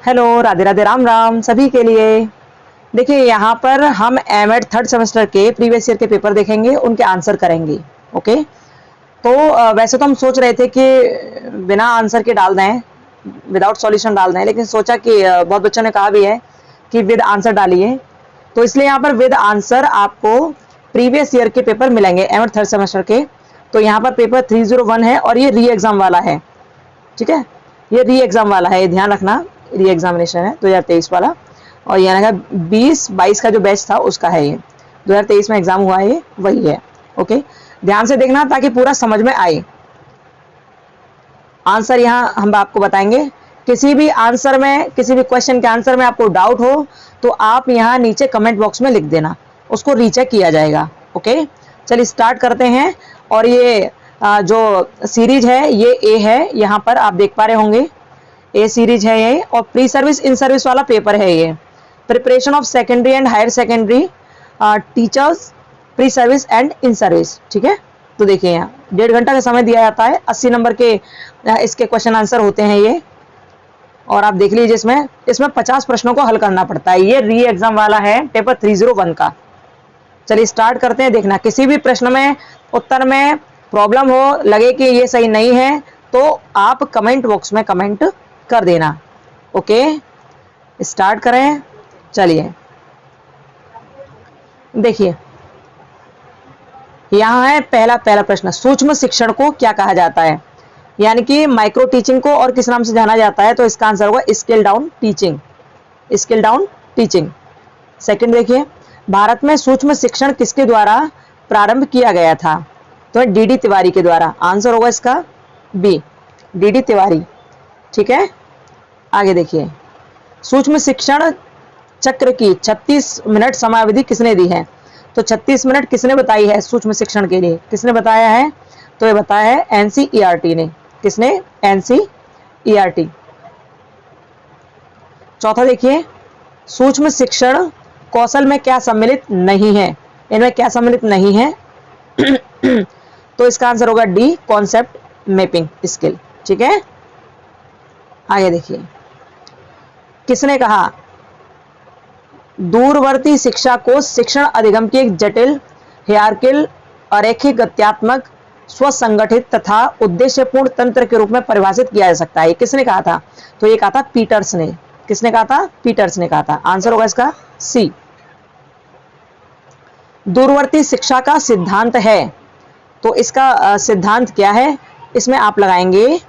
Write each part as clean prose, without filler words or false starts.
Hello, Radhe Radhe, Ram Ram सभी के लिए। देखिए यहाँ पर हम एमएड थर्ड सेमेस्टर के प्रीवियस ईयर के पेपर देखेंगे, उनके आंसर करेंगे। ओके, तो वैसे तो हम सोच रहे थे कि बिना आंसर के डाल दें, विदाउट सॉल्यूशन डाल दें, लेकिन सोचा कि बहुत बच्चों ने कहा भी है कि विद आंसर डालिए, तो इसलिए यहाँ पर विद आंसर आपको प्रीवियस ईयर के पेपर मिलेंगे एमएड थर्ड सेमेस्टर के। तो यहाँ पर पेपर 301 है और ये री एग्जाम वाला है। ठीक है, ये री एग्जाम वाला है, ये ध्यान रखना, री एग्जामिनेशन है 2023 वाला। और ये ना 20-22 का जो बैच था उसका है, ये 2023 में एग्जाम हुआ है, ये वही है। ओके, ध्यान से देखना ताकि पूरा समझ में आए। आंसर यहाँ हम आपको बताएंगे। किसी भी आंसर में, किसी भी क्वेश्चन के आंसर में आपको डाउट हो तो आप यहाँ नीचे कमेंट बॉक्स में लिख देना, उसको रीचेक किया जाएगा। ओके, चलिए स्टार्ट करते हैं। और ये जो सीरीज है ये ए है, यहाँ पर आप देख पा रहे होंगे ए सीरीज है ये। और प्री सर्विस इन सर्विस वाला पेपर है ये, preparation of secondary and higher secondary teachers, pre service and in service. ठीक है, तो देखिए यहाँ 1.5 घंटा का समय दिया जाता है, 80 नंबर के इसके क्वेश्चन आंसर होते हैं ये। और आप देख लीजिए इसमें 50 प्रश्नों को हल करना पड़ता है। ये री एग्जाम वाला है, पेपर 301 का। चलिए स्टार्ट करते हैं। देखना किसी भी प्रश्न में उत्तर में प्रॉब्लम हो, लगे कि ये सही नहीं है, तो आप कमेंट बॉक्स में कमेंट कर देना। ओके, स्टार्ट करें। चलिए देखिए यहां है पहला प्रश्न, सूक्ष्म शिक्षण को क्या कहा जाता है? यानी कि माइक्रो टीचिंग को और किस नाम से जाना जाता है? तो इसका आंसर होगा scale down teaching, scale down teaching. Second देखिए, भारत में सूक्ष्म शिक्षण किसके द्वारा प्रारंभ किया गया था? तो डीडी तिवारी के द्वारा। आंसर होगा इसका बी, डीडी तिवारी। ठीक है, आगे देखिए, सूक्ष्म शिक्षण चक्र की 36 मिनट समयावधि किसने दी है? तो 36 मिनट किसने बताई है सूक्ष्म शिक्षण के लिए? किसने बताया है? तो ये बताया है एनसीईआरटी ने। किसने? एनसीईआरटी। चौथा देखिए, सूक्ष्म शिक्षण कौशल में क्या सम्मिलित नहीं है? इनमें क्या सम्मिलित नहीं है? तो इसका आंसर होगा डी, कॉन्सेप्ट मैपिंग स्किल। ठीक है, आगे देखिए, किसने कहा दूरवर्ती शिक्षा को शिक्षण अधिगम की एक जटिल, हियरार्किकल, अरैखिक, गत्यात्मक, स्वसंगठित तथा उद्देश्यपूर्ण तंत्र के रूप में परिभाषित किया जा सकता है? किसने कहा था? तो ये कहा था पीटर्स ने। किसने कहा था? पीटर्स ने कहा था। आंसर होगा इसका सी। दूरवर्ती शिक्षा का सिद्धांत है, तो इसका सिद्धांत क्या है? इसमें आप लगाएंगे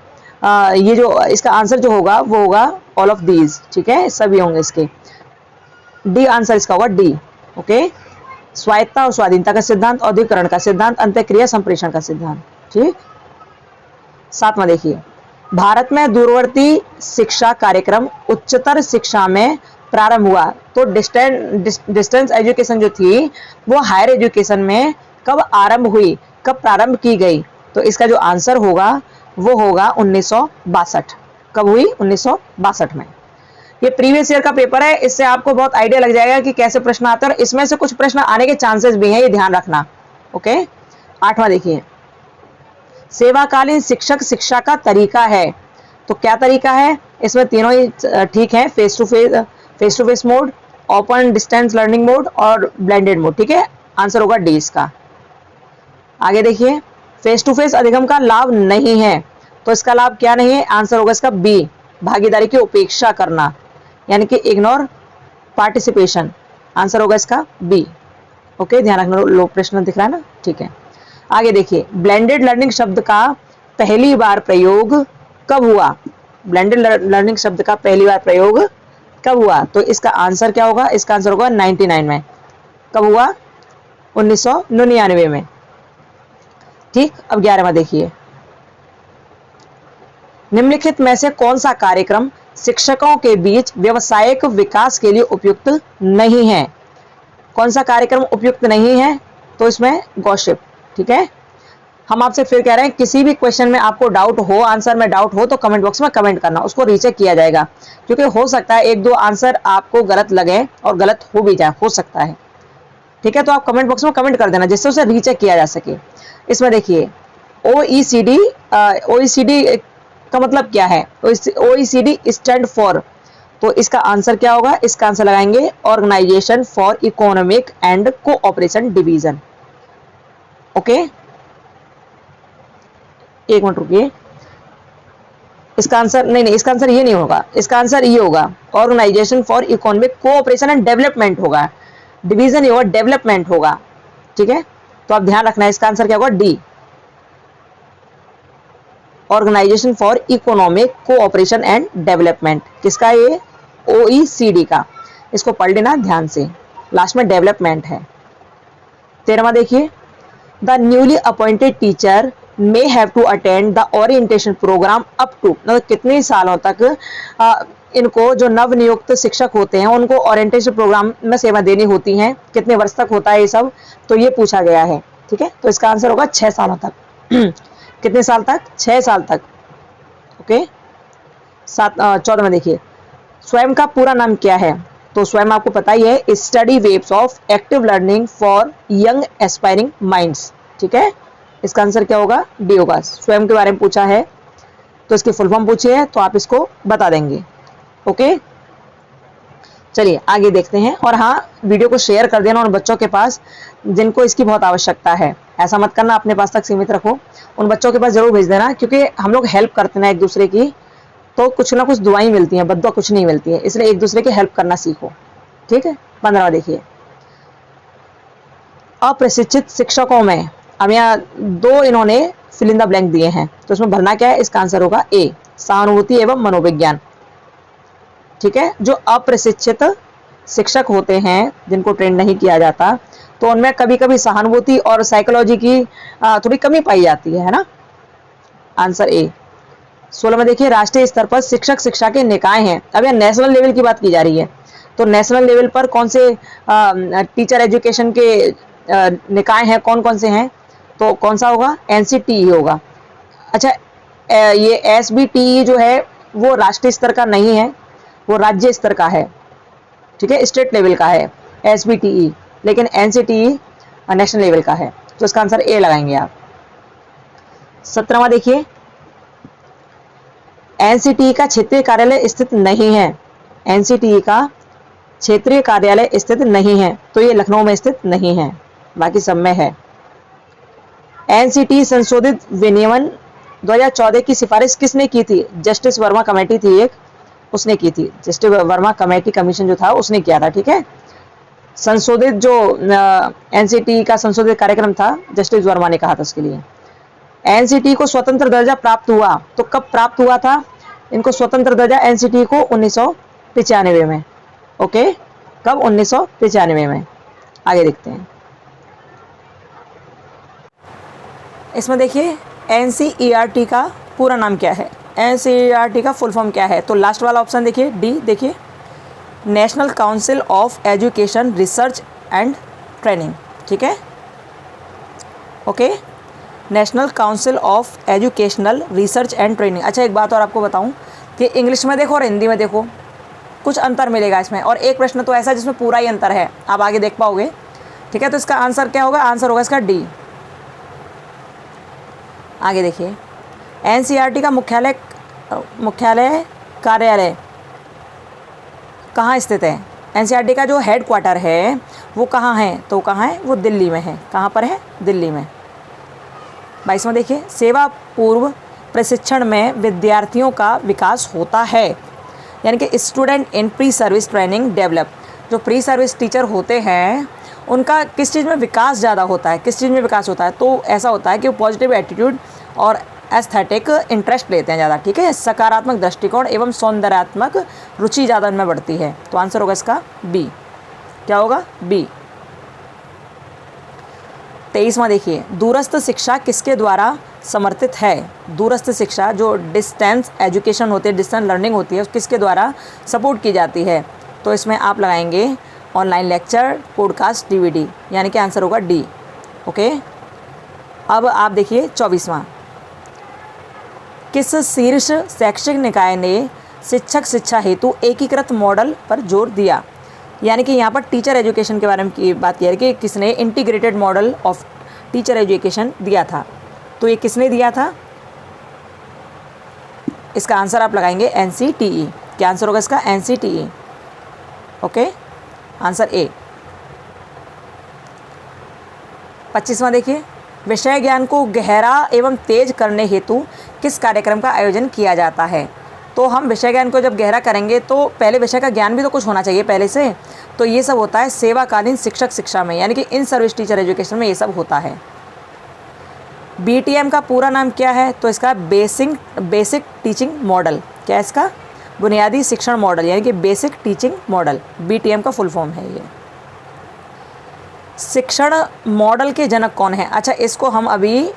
ये जो इसका आंसर जो होगा वो होगा ऑल ऑफ दीज। ठीक है, सभी होंगे इसके। डी आंसर इसका होगा डी। ओके, स्वायत्ता और स्वाधीनता का सिद्धांत, औद्योगिकरण का सिद्धांत, अंतःक्रिया संप्रेषण का सिद्धांत। ठीक, सातवां देखिए, भारत में दूरवर्ती शिक्षा कार्यक्रम उच्चतर शिक्षा में प्रारंभ हुआ, तो डिस्टेंस एजुकेशन जो थी वो हायर एजुकेशन में कब आरंभ हुई, कब प्रारंभ की गई? तो इसका जो आंसर होगा वो होगा 1962। कब हुई? 1962 में। ये प्रीवियस ईयर का पेपर है, इससे आपको बहुत आइडिया लग जाएगा कि कैसे प्रश्न आते हैं, और इसमें से कुछ प्रश्न आने के चांसेस भी हैं, ये ध्यान रखना। ओके, आठवां देखिए, सेवाकालीन शिक्षक शिक्षा का तरीका है, तो क्या तरीका है? इसमें तीनों ही ठीक है, face to face mode, open distance learning mode और ब्लेंडेड मोड। ठीक है, आंसर होगा डी इसका। आगे देखिए, फेस टू फेस अधिगम का लाभ नहीं है, तो इसका लाभ क्या नहीं है? आंसर होगा इसका बी, भागीदारी की उपेक्षा करना, यानी कि इग्नोर पार्टिसिपेशन। आंसर होगा इसका बी। ओके, ध्यान रखना, लो प्रश्न दिख रहा है ना? ठीक है, आगे देखिए, ब्लेंडेड लर्निंग शब्द का पहली बार प्रयोग कब हुआ? ब्लेंडेड लर्निंग शब्द का पहली बार प्रयोग कब हुआ? तो इसका आंसर क्या होगा? इसका आंसर होगा 99 में। कब हुआ? 1999 में। ठीक, अब 11वां देखिए, निम्नलिखित में से कौन सा कार्यक्रम शिक्षकों के बीच व्यावसायिक विकास के लिए उपयुक्त नहीं है? कौन सा कार्यक्रम उपयुक्त नहीं है? तो इसमें गॉसिप। ठीक है, हम आपसे फिर कह रहे हैं, किसी भी क्वेश्चन में आपको डाउट हो, आंसर में डाउट हो, तो कमेंट बॉक्स में कमेंट करना, उसको रीचेक किया जाएगा, क्योंकि हो सकता है 1-2 आंसर आपको गलत लगे और गलत हो भी जाए, हो सकता है। ठीक है, तो आप कमेंट बॉक्स में कमेंट कर देना जिससे उसे रीचेक किया जा सके। इसमें देखिए, ओईसीडी का मतलब क्या है? ओईसीडी स्टैंड फॉर तो इसका आंसर क्या होगा? इसका आंसर लगाएंगे organisation for economic and cooperation division. Okay, एक मिनट रुकिए, इसका आंसर नहीं, इसका आंसर ये नहीं होगा, इसका आंसर ये होगा organisation for economic cooperation and development होगा, डिवीजन ये होगा, डेवलपमेंट होगा। ठीक है, तो आप ध्यान रखना है, इसका आंसर क्या होगा? D, organisation for economic cooperation and development. किसका? ये OECD का। इसको पढ़ लेना ध्यान से, लास्ट में डेवलपमेंट है। 13वां देखिए, the newly appointed teacher may have to attend the orientation programme up to, मतलब कितने सालों तक इनको जो नव नियुक्त शिक्षक होते हैं उनको ओरिएंटेशन प्रोग्राम में सेवा देनी होती है, कितने वर्ष तक होता है ये सब, तो ये पूछा गया है। ठीक है, तो इसका आंसर होगा 6 सालों तक। कितने साल तक? 6 साल तक। ओके, 14 में देखिए, स्वयं का पूरा नाम क्या है? तो स्वयं आपको पता ही है, study waves of active learning for young aspiring minds. ठीक है, इसका आंसर क्या होगा? डी होगा। स्वयं के बारे में पूछा है तो इसकी फुल फॉर्म पूछी है तो आप इसको बता देंगे। ओके, चलिए आगे देखते हैं। और हाँ, वीडियो को शेयर कर देना उन बच्चों के पास जिनको इसकी बहुत आवश्यकता है। ऐसा मत करना अपने पास तक सीमित रखो, उन बच्चों के पास जरूर भेज देना, क्योंकि हम लोग हेल्प करते हैं एक दूसरे की, तो कुछ ना कुछ दुआएं मिलती हैं, बद्दुआ कुछ नहीं मिलती है, इसलिए एक दूसरे की हेल्प करना सीखो। ठीक है, 15वां देखिए, अप्रशिक्षित शिक्षकों में, अब यहाँ 2 इन्होंने फिल इन द ब्लैंक दिए हैं, तो इसमें भरना क्या है? इसका आंसर होगा ए, सहानुभूति एवं मनोविज्ञान। ठीक है, जो अप्रशिक्षित शिक्षक होते हैं जिनको ट्रेन नहीं किया जाता, तो उनमें कभी कभी सहानुभूति और साइकोलॉजी की थोड़ी कमी पाई जाती है ना। Answer A. 16 में देखिए, राष्ट्रीय स्तर पर शिक्षक शिक्षा के निकाय हैं। अब यह नेशनल लेवल की बात की जा रही है, तो नेशनल लेवल पर कौन से टीचर एजुकेशन के निकाय हैं, कौन कौन से हैं? तो कौन सा होगा? NCTE होगा। अच्छा, ये SBTE जो है वो राष्ट्रीय स्तर का नहीं है, वो राज्य स्तर का है। ठीक है, स्टेट लेवल का है SBTE, लेकिन NCTE नेशनल लेवल का है, तो इसका आंसर ए लगाएंगे आप। 17वां देखिए, NCTE का क्षेत्रीय कार्यालय स्थित नहीं है। NCTE का क्षेत्रीय कार्यालय स्थित नहीं है, तो ये लखनऊ में स्थित नहीं है, बाकी सब में है। NCTE संशोधित विनियमन 2014 की सिफारिश किसने की थी? जस्टिस वर्मा कमेटी थी एक, उसने की थी। जस्टिस वर्मा कमेटी कमीशन जो था उसने किया था। ठीक है, संशोधित जो NCTE का संशोधित कार्यक्रम था, जस्टिस वर्मा ने कहा था उसके लिए। NCTE को स्वतंत्र दर्जा प्राप्त हुआ, तो कब प्राप्त हुआ था इनको स्वतंत्र दर्जा? NCTE को 1995 में। ओके, कब? 1995 में। आगे देखते हैं, इसमें देखिए NCERT का पूरा नाम क्या है? NCERT का फुल फॉर्म क्या है? तो लास्ट वाला ऑप्शन देखिए, डी देखिए, national council of education research and training. ठीक है, okay, national council of educational research and training. अच्छा, एक बात और आपको बताऊं कि इंग्लिश में देखो और हिंदी में देखो, कुछ अंतर मिलेगा इसमें, और एक प्रश्न तो ऐसा जिसमें पूरा ही अंतर है, आप आगे देख पाओगे। ठीक है, तो इसका आंसर क्या होगा? आंसर होगा इसका डी। आगे देखिए, NCERT का मुख्यालय कार्यालय कहाँ स्थित है? NCERT का जो हेड क्वार्टर है वो कहाँ है? तो कहाँ है? वो दिल्ली में है। कहाँ पर है? दिल्ली में। 22वां देखिए, सेवा पूर्व प्रशिक्षण में विद्यार्थियों का विकास होता है, यानी कि student in pre service training develop. जो प्री सर्विस टीचर होते हैं उनका किस चीज़ में विकास ज़्यादा होता है? किस चीज़ में विकास होता है? तो ऐसा होता है कि वो पॉजिटिव एटीट्यूड और एस्थेटिक इंटरेस्ट लेते हैं ज़्यादा। ठीक है, सकारात्मक दृष्टिकोण एवं सौंदर्यात्मक रुचि ज़्यादा उनमें बढ़ती है, तो आंसर होगा इसका बी। क्या होगा? बी। 23वां देखिए, दूरस्थ शिक्षा किसके द्वारा समर्थित है? दूरस्थ शिक्षा जो डिस्टेंस एजुकेशन होती है, डिस्टेंस लर्निंग होती है, किसके द्वारा सपोर्ट की जाती है? तो इसमें आप लगाएंगे ऑनलाइन लेक्चर, पॉडकास्ट, DVD, यानी कि आंसर होगा डी। ओके, अब आप देखिए 24वां, किस शीर्ष शैक्षिक निकाय ने शिक्षक शिक्षा हेतु एकीकृत मॉडल पर जोर दिया? यानी कि यहाँ पर टीचर एजुकेशन के बारे में की बात की कि किसने integrated model of teacher education दिया था, तो ये किसने दिया था? इसका आंसर आप लगाएंगे NCTE। क्या आंसर होगा इसका? NCTE। Okay, answer a. 25वां देखिए, विषय ज्ञान को गहरा एवं तेज करने हेतु किस कार्यक्रम का आयोजन किया जाता है? तो हम विषय ज्ञान को जब गहरा करेंगे तो पहले विषय का ज्ञान भी तो कुछ होना चाहिए पहले से, तो ये सब होता है सेवाकालीन शिक्षक शिक्षा में, यानी कि इन सर्विस टीचर एजुकेशन में ये सब होता है। BTM का पूरा नाम क्या है? तो इसका बेसिक टीचिंग मॉडल। क्या है इसका? बुनियादी शिक्षण मॉडल, यानी कि बेसिक टीचिंग मॉडल, BTM का फुल फॉर्म है ये। शिक्षण मॉडल के जनक कौन है? अच्छा, इसको हम अभी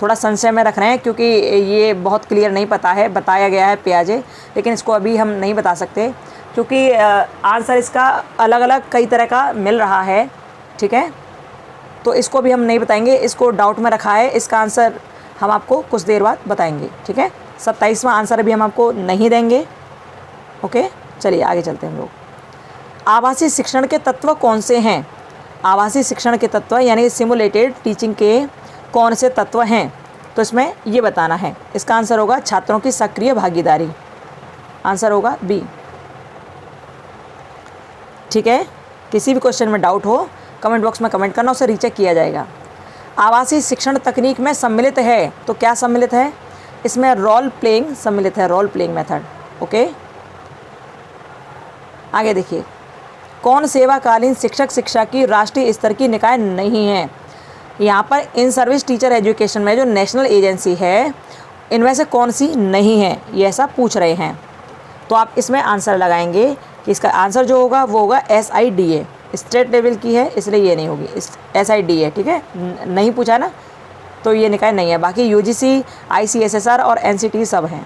थोड़ा संशय में रख रहे हैं क्योंकि ये बहुत क्लियर नहीं पता है, बताया गया है पियाजे, लेकिन इसको अभी हम नहीं बता सकते क्योंकि आंसर इसका अलग अलग कई तरह का मिल रहा है, ठीक है, तो इसको भी हम नहीं बताएंगे, इसको डाउट में रखा है। इसका आंसर हम आपको कुछ देर बाद बताएंगे, ठीक है। 27वां आंसर भी हम आपको नहीं देंगे। ओके, चलिए आगे चलते हैं हम लोग। आभासी शिक्षण के तत्व कौन से हैं? आभासी शिक्षण के तत्व यानी सिमुलेटेड टीचिंग के कौन से तत्व हैं? तो इसमें ये बताना है। इसका आंसर होगा छात्रों की सक्रिय भागीदारी। आंसर होगा बी, ठीक है। किसी भी क्वेश्चन में डाउट हो कमेंट बॉक्स में कमेंट करना, उसे रीचेक किया जाएगा। आभासी शिक्षण तकनीक में सम्मिलित है, तो क्या सम्मिलित है? इसमें रोल प्लेइंग सम्मिलित है, रोल प्लेइंग मेथड। ओके, आगे देखिए, कौन सेवाकालीन शिक्षक शिक्षा की राष्ट्रीय स्तर की निकाय नहीं है? यहाँ पर इन सर्विस टीचर एजुकेशन में जो नेशनल एजेंसी है इनमें से कौन सी नहीं है, ये ऐसा पूछ रहे हैं। तो आप इसमें आंसर लगाएंगे कि इसका आंसर जो होगा वो होगा SIDA, स्टेट लेवल की है इसलिए ये नहीं होगी, SIDA, ठीक है। नहीं पूछा ना, तो ये निकाय नहीं है। बाकी UGC, ICSSR और NCT सब हैं।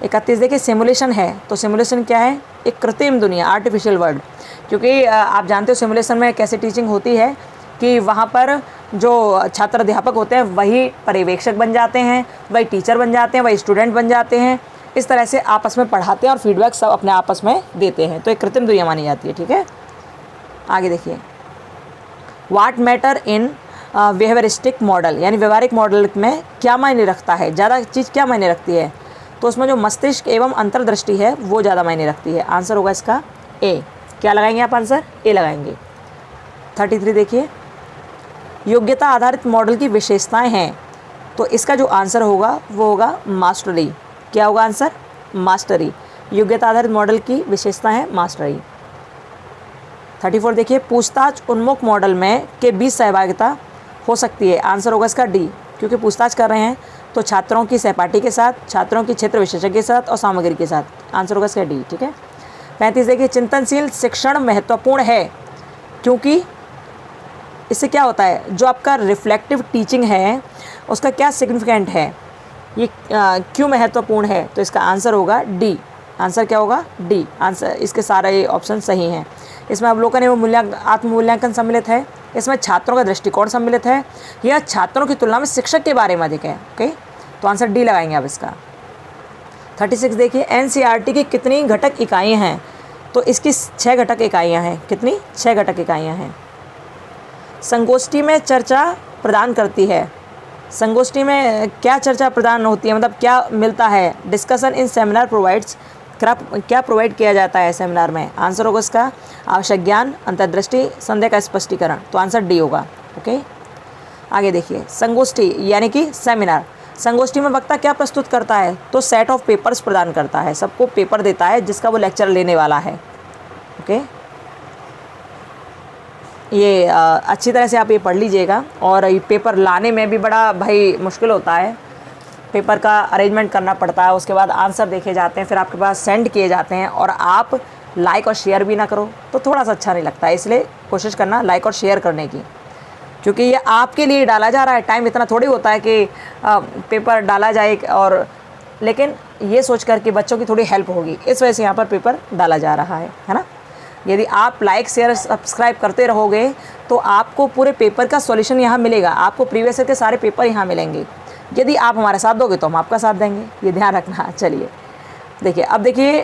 31 देखिए, सिमुलेशन है, तो सिमुलेशन क्या है? एक कृत्रिम दुनिया, आर्टिफिशियल वर्ल्ड। क्योंकि आप जानते हो सिमुलेशन में कैसे टीचिंग होती है कि वहाँ पर जो छात्र अध्यापक होते हैं वही पर्यवेक्षक बन जाते हैं, वही टीचर बन जाते हैं, वही स्टूडेंट बन जाते हैं। इस तरह से आपस में पढ़ाते हैं और फीडबैक सब अपने आपस में देते हैं, तो एक कृत्रिम दुनिया मानी जाती है, ठीक है। आगे देखिए, व्हाट मैटर इन व्यवहारिस्टिक मॉडल, यानी व्यवहारिक मॉडल में क्या मायने रखता है, ज़्यादा चीज़ क्या मायने रखती है? तो उसमें जो मस्तिष्क एवं अंतर्दृष्टि है वो ज़्यादा मायने रखती है। आंसर होगा इसका ए। क्या लगाएंगे आप? आंसर ए लगाएंगे। 33 देखिए, योग्यता आधारित मॉडल की विशेषताएं हैं, तो इसका जो आंसर होगा वो होगा मास्टरी। क्या होगा आंसर? मास्टरी। योग्यता आधारित मॉडल की विशेषता है मास्टरी। 34 देखिए, पूछताछ उन्मुख मॉडल में के बीच सहभागिता हो सकती है। आंसर होगा इसका डी, क्योंकि पूछताछ कर रहे हैं तो छात्रों की सहपाठी के साथ, छात्रों की क्षेत्र विशेषज्ञ के साथ और सामग्री के साथ। आंसर होगा इसका डी, ठीक है। 35 देखिए, चिंतनशील शिक्षण महत्वपूर्ण है क्योंकि इससे क्या होता है, जो आपका रिफ्लेक्टिव टीचिंग है उसका क्या सिग्निफिकेंट है, ये क्यों महत्वपूर्ण है? तो इसका आंसर होगा डी। आंसर क्या होगा? डी। आंसर इसके सारे ऑप्शन सही हैं। इसमें अवलोकन एवं आत्म मूल्यांकन सम्मिलित है, इसमें छात्रों का दृष्टिकोण सम्मिलित है, यह छात्रों की तुलना में शिक्षक के बारे में अधिक है। ओके, तो आंसर डी लगाएंगे आप इसका। 36 देखिए, NCERT की कितनी घटक इकाइयाँ हैं? तो इसकी 6 घटक इकाइयाँ हैं। कितनी? 6 घटक इकाइयाँ हैं। संगोष्ठी में चर्चा प्रदान करती है, संगोष्ठी में क्या चर्चा प्रदान होती है, मतलब क्या मिलता है? डिस्कशन इन सेमिनार प्रोवाइड्स, क्या प्रोवाइड किया जाता है सेमिनार में? आंसर होगा इसका आवश्यक ज्ञान, अंतर्दृष्टि, संदेह का स्पष्टीकरण। तो आंसर डी होगा। ओके, आगे देखिए, संगोष्ठी यानी कि सेमिनार, संगोष्ठी में वक्ता क्या प्रस्तुत करता है? तो सेट ऑफ पेपर्स प्रदान करता है, सबको पेपर देता है जिसका वो लेक्चर लेने वाला है। ओके, ये अच्छी तरह से आप ये पढ़ लीजिएगा। और ये पेपर लाने में भी बड़ा भाई मुश्किल होता है, पेपर का अरेंजमेंट करना पड़ता है, उसके बाद आंसर देखे जाते हैं, फिर आपके पास सेंड किए जाते हैं, और आप लाइक और शेयर भी ना करो तो थोड़ा सा अच्छा नहीं लगता है। इसलिए कोशिश करना लाइक और शेयर करने की, क्योंकि ये आपके लिए डाला जा रहा है। टाइम इतना थोड़ी होता है कि पेपर डाला जाए, और लेकिन ये सोच कर कि बच्चों की थोड़ी हेल्प होगी, इस वजह से यहाँ पर पेपर डाला जा रहा है ना। यदि आप लाइक शेयर सब्सक्राइब करते रहोगे तो आपको पूरे पेपर का सॉल्यूशन यहाँ मिलेगा, आपको प्रीवियस ईयर के सारे पेपर यहाँ मिलेंगे। यदि आप हमारा साथ दोगे तो हम आपका साथ देंगे, ये ध्यान रखना। चलिए देखिए, अब देखिए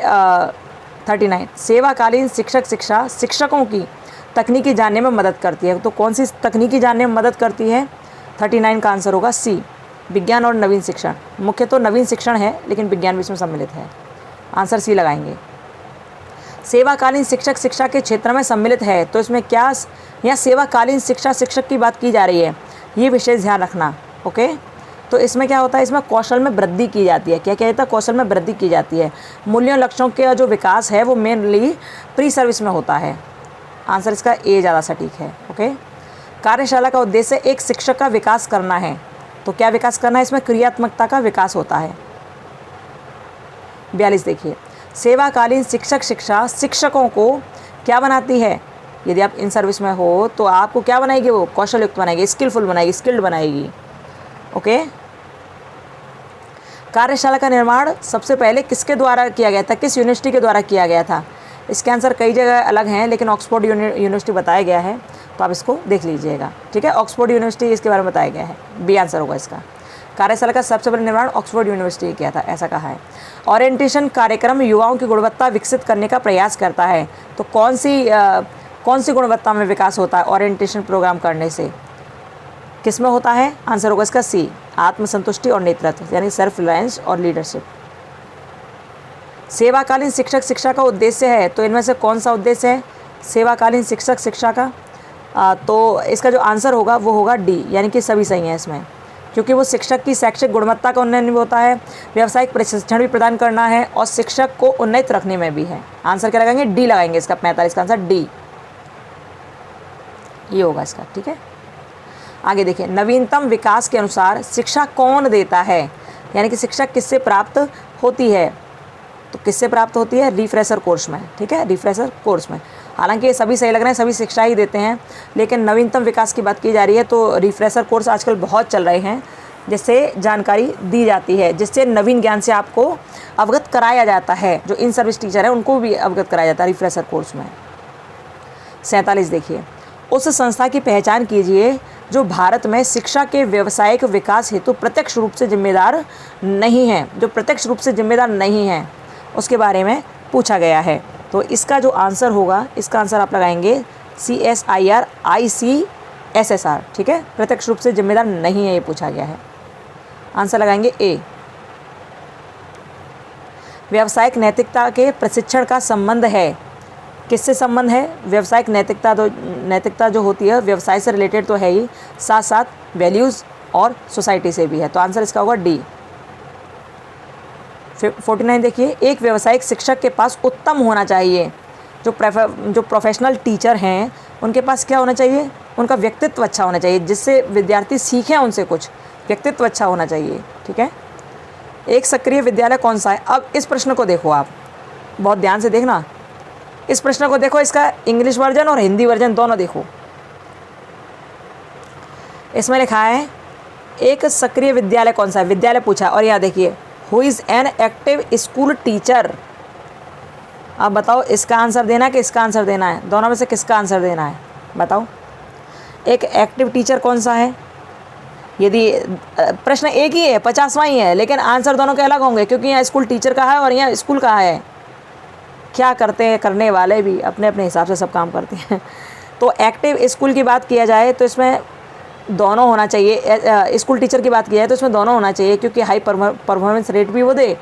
39, सेवाकालीन शिक्षक शिक्षा शिक्षकों की तकनीकी जानने में मदद करती है। तो कौन सी तकनीकी जानने में मदद करती है? 39 का आंसर होगा सी, विज्ञान और नवीन शिक्षण। मुख्य तो नवीन शिक्षण है लेकिन विज्ञान भी इसमें सम्मिलित है। आंसर सी लगाएंगे। सेवाकालीन शिक्षक शिक्षा के क्षेत्र में सम्मिलित है, तो इसमें क्या, यहाँ सेवाकालीन शिक्षा शिक्षक की बात की जा रही है, ये विशेष ध्यान रखना। ओके, तो इसमें क्या होता है, इसमें कौशल में वृद्धि की जाती है। क्या क्या होता है, कौशल में वृद्धि की जाती है। मूल्यों लक्ष्यों के जो विकास है वो मेनली प्री सर्विस में होता है। आंसर इसका ए ज़्यादा सटीक है। ओके, कार्यशाला का उद्देश्य एक शिक्षक का विकास करना है, तो क्या विकास करना है, इसमें क्रियात्मकता का विकास होता है। 42 देखिए, सेवाकालीन शिक्षक शिक्षा शिक्षकों को क्या बनाती है, यदि आप इन सर्विस में हो तो आपको क्या बनाएगी, वो कौशल युक्त बनाएगी, स्किलफुल बनाएगी, स्किल्ड बनाएगी। ओके, कार्यशाला का निर्माण सबसे पहले किसके द्वारा किया गया था, किस यूनिवर्सिटी के द्वारा किया गया था। इसके आंसर कई जगह अलग हैं, लेकिन ऑक्सफोर्ड यूनिवर्सिटी बताया गया है, तो आप इसको देख लीजिएगा। ठीक है, ऑक्सफोर्ड यूनिवर्सिटी इसके बारे में बताया गया है, बी आंसर होगा इसका। कार्यशाला का सबसे पहले निर्माण ऑक्सफोर्ड यूनिवर्सिटी ने किया था, ऐसा कहा है। ओरिएंटेशन कार्यक्रम युवाओं की गुणवत्ता विकसित करने का प्रयास करता है, तो कौन सी गुणवत्ता में विकास होता है ओरिएंटेशन प्रोग्राम करने से, किस में होता है, आंसर होगा इसका सी, आत्मसंतुष्टि और नेतृत्व, यानी सेल्फ रिलायंस और लीडरशिप। सेवाकालीन शिक्षक शिक्षा का उद्देश्य है, तो इनमें से कौन सा उद्देश्य है सेवाकालीन शिक्षक शिक्षा का, तो इसका जो आंसर होगा वो होगा डी, यानी कि सभी सही हैं इसमें, क्योंकि वो शिक्षक की शैक्षिक गुणवत्ता का उन्नयन भी होता है, व्यावसायिक प्रशिक्षण भी प्रदान करना है और शिक्षक को उन्नत रखने में भी है। आंसर क्या लगाएंगे, डी लगाएंगे इसका 45 का आंसर डी, ये होगा इसका। ठीक है, आगे देखिए, नवीनतम विकास के अनुसार शिक्षा कौन देता है, यानी कि शिक्षा किससे प्राप्त होती है, तो किससे प्राप्त होती है, रिफ्रेशर कोर्स में। ठीक है, रिफ्रेशर कोर्स में, हालांकि ये सभी सही लग रहे हैं, सभी शिक्षा ही देते हैं, लेकिन नवीनतम विकास की बात की जा रही है, तो रिफ्रेशर कोर्स आजकल बहुत चल रहे हैं, जिससे जानकारी दी जाती है, जिससे नवीन ज्ञान से आपको अवगत कराया जाता है। जो इन सर्विस टीचर है उनको भी अवगत कराया जाता है रिफ्रेशर कोर्स में। 47 देखिए, उस संस्था की पहचान कीजिए जो भारत में शिक्षा के व्यावसायिक विकास हेतु प्रत्यक्ष रूप से जिम्मेदार नहीं है, जो प्रत्यक्ष रूप से जिम्मेदार नहीं है उसके बारे में पूछा गया है। तो इसका जो आंसर होगा, इसका आंसर आप लगाएंगे CSIR ठीक है, प्रत्यक्ष रूप से जिम्मेदार नहीं है, ये पूछा गया है, आंसर लगाएंगे ए। व्यावसायिक नैतिकता के प्रशिक्षण का संबंध है, किससे संबंध है, व्यावसायिक नैतिकता जो होती है व्यवसाय से रिलेटेड तो है ही, साथ साथ वैल्यूज़ और सोसाइटी से भी है, तो आंसर इसका होगा डी। 49 देखिए, एक व्यावसायिक शिक्षक के पास उत्तम होना चाहिए, जो प्रोफेशनल टीचर हैं उनके पास क्या होना चाहिए, उनका व्यक्तित्व अच्छा होना चाहिए, जिससे विद्यार्थी सीखें उनसे कुछ, व्यक्तित्व अच्छा होना चाहिए। ठीक है, एक सक्रिय विद्यालय कौन सा है। अब इस प्रश्न को देखो, आप बहुत ध्यान से देखना, इस प्रश्न को देखो, इसका इंग्लिश वर्जन और हिंदी वर्जन दोनों देखो। इसमें लिखा है एक सक्रिय विद्यालय कौन सा है, विद्यालय पूछा है, और यहाँ देखिए who is an active school teacher. अब बताओ इसका आंसर देना है कि इसका आंसर देना है, दोनों में से किसका आंसर देना है बताओ। एक एक्टिव टीचर कौन सा है, यदि प्रश्न एक ही है 50वां ही है, लेकिन आंसर दोनों के अलग होंगे, क्योंकि यहाँ स्कूल टीचर का है और यहाँ स्कूल का है। क्या करते हैं करने वाले भी अपने अपने हिसाब से सब काम करते हैं। तो एक्टिव स्कूल की बात किया जाए तो इसमें दोनों होना चाहिए, स्कूल टीचर की बात की जाए तो इसमें दोनों होना चाहिए, क्योंकि हाई परफॉर्मेंस रेट भी वो दे,